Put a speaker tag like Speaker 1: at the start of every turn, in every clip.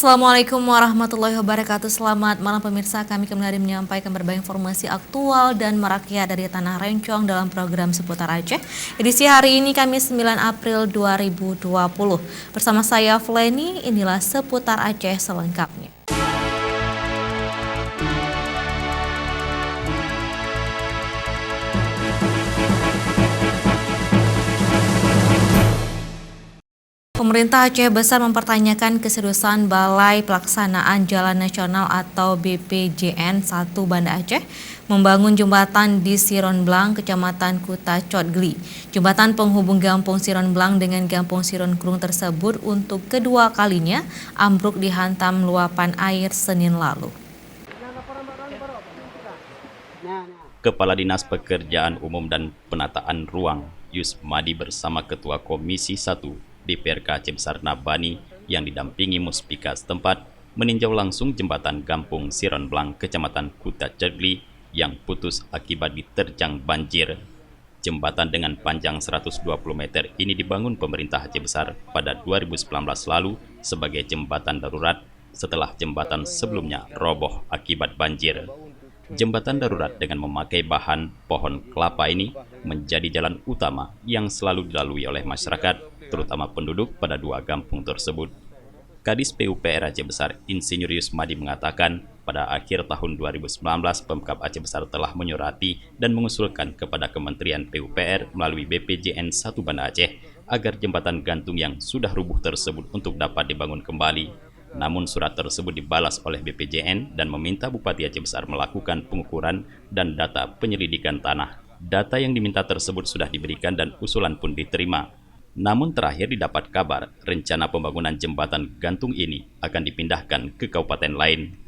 Speaker 1: Assalamualaikum warahmatullahi wabarakatuh. Selamat malam pemirsa, kami kembali menyampaikan berbagai informasi aktual dan merakyat dari Tanah Rencong dalam program Seputar Aceh. Edisi hari ini Kamis 9 April 2020. Bersama saya Fleni, inilah Seputar Aceh selengkapnya. Pemerintah Aceh Besar mempertanyakan keseriusan Balai Pelaksanaan Jalan Nasional atau BPJN 1 Banda Aceh membangun jembatan di Siron Blang, Kecamatan Kuta Cotgli. Jembatan penghubung Gampung Siron Blang dengan Gampung Siron Krung tersebut untuk kedua kalinya ambruk dihantam luapan air Senin lalu.
Speaker 2: Kepala Dinas Pekerjaan Umum dan Penataan Ruang Yusmadi bersama Ketua Komisi 1 DPRK Aceh Besar Nabani yang didampingi Muspika setempat meninjau langsung jembatan Gampung Siron Blang, Kecamatan Kuta Cotgli yang putus akibat diterjang banjir. Jembatan dengan panjang 120 meter ini dibangun pemerintah Aceh Besar pada 2019 lalu sebagai jembatan darurat setelah jembatan sebelumnya roboh akibat banjir. Jembatan darurat dengan memakai bahan pohon kelapa ini menjadi jalan utama yang selalu dilalui oleh masyarakat, terutama penduduk pada dua kampung tersebut. Kadis PUPR Aceh Besar Insinyur Yusmadi mengatakan pada akhir tahun 2019 Pemkab Aceh Besar telah menyurati dan mengusulkan kepada Kementerian PUPR melalui BPJN 1 Banda Aceh agar jembatan gantung yang sudah rubuh tersebut untuk dapat dibangun kembali. Namun surat tersebut dibalas oleh BPJN dan meminta Bupati Aceh Besar melakukan pengukuran dan data penyelidikan tanah. Data yang diminta tersebut sudah diberikan dan usulan pun diterima. Namun terakhir didapat kabar rencana pembangunan jembatan gantung ini akan dipindahkan ke kabupaten lain.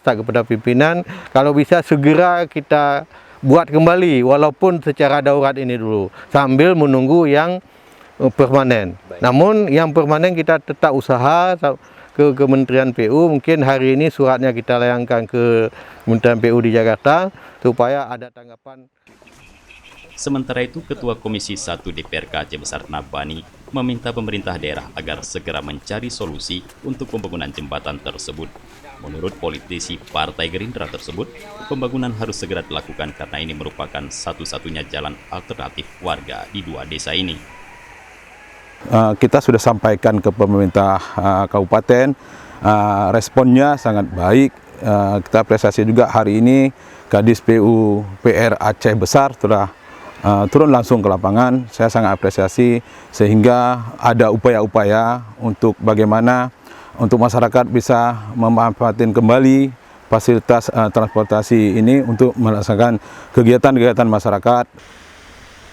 Speaker 3: Kepada pimpinan, kalau bisa segera kita buat kembali walaupun secara darurat ini dulu sambil menunggu yang permanen. Namun yang permanen kita tetap usaha ke Kementerian PU, mungkin hari ini suratnya kita layangkan ke Kementerian PU di Jakarta supaya ada tanggapan.
Speaker 2: Sementara itu, Ketua Komisi 1 DPRK Aceh Besar Nabani meminta pemerintah daerah agar segera mencari solusi untuk pembangunan jembatan tersebut. Menurut politisi Partai Gerindra tersebut, pembangunan harus segera dilakukan karena ini merupakan satu-satunya jalan alternatif warga di dua desa ini.
Speaker 4: Kita sudah sampaikan ke pemerintah kabupaten, responnya sangat baik. Kita apresiasi juga hari ini Kadis PUPR Aceh Besar telah turun langsung ke lapangan. Saya sangat apresiasi sehingga ada upaya-upaya untuk bagaimana untuk masyarakat bisa memanfaatkan kembali fasilitas transportasi ini untuk melaksanakan kegiatan-kegiatan masyarakat.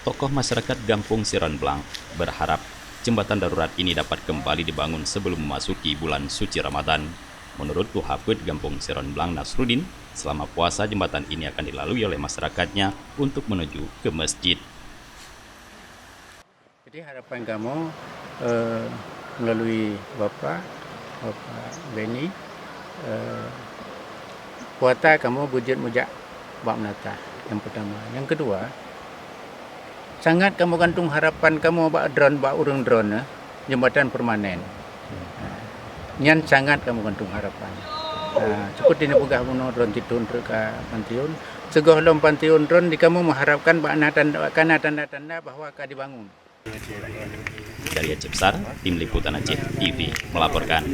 Speaker 2: Tokoh masyarakat Gampung Siron Blang berharap jembatan darurat ini dapat kembali dibangun sebelum memasuki bulan suci Ramadan. Menurut Tuhaput Gampung Siron Blang Nasruddin, selama puasa jembatan ini akan dilalui oleh masyarakatnya untuk menuju ke masjid.
Speaker 5: Jadi harapan kamu melalui Bapak Beni, puasa kamu wujud mujak bab menata yang pertama. Yang kedua, sangat kamu gantung harapan kamu bak urang drone jembatan permanen. Nyan sangat kamu gantung harapan. Cukup ini pegah bunuh drone titun ke pantiun. Segah lom pantiun drone di kamu mengharapkan bak tanda-tanda bahwa akan dibangun.
Speaker 2: Dari Aceh Besar, Tim Liputan Aceh TV melaporkan.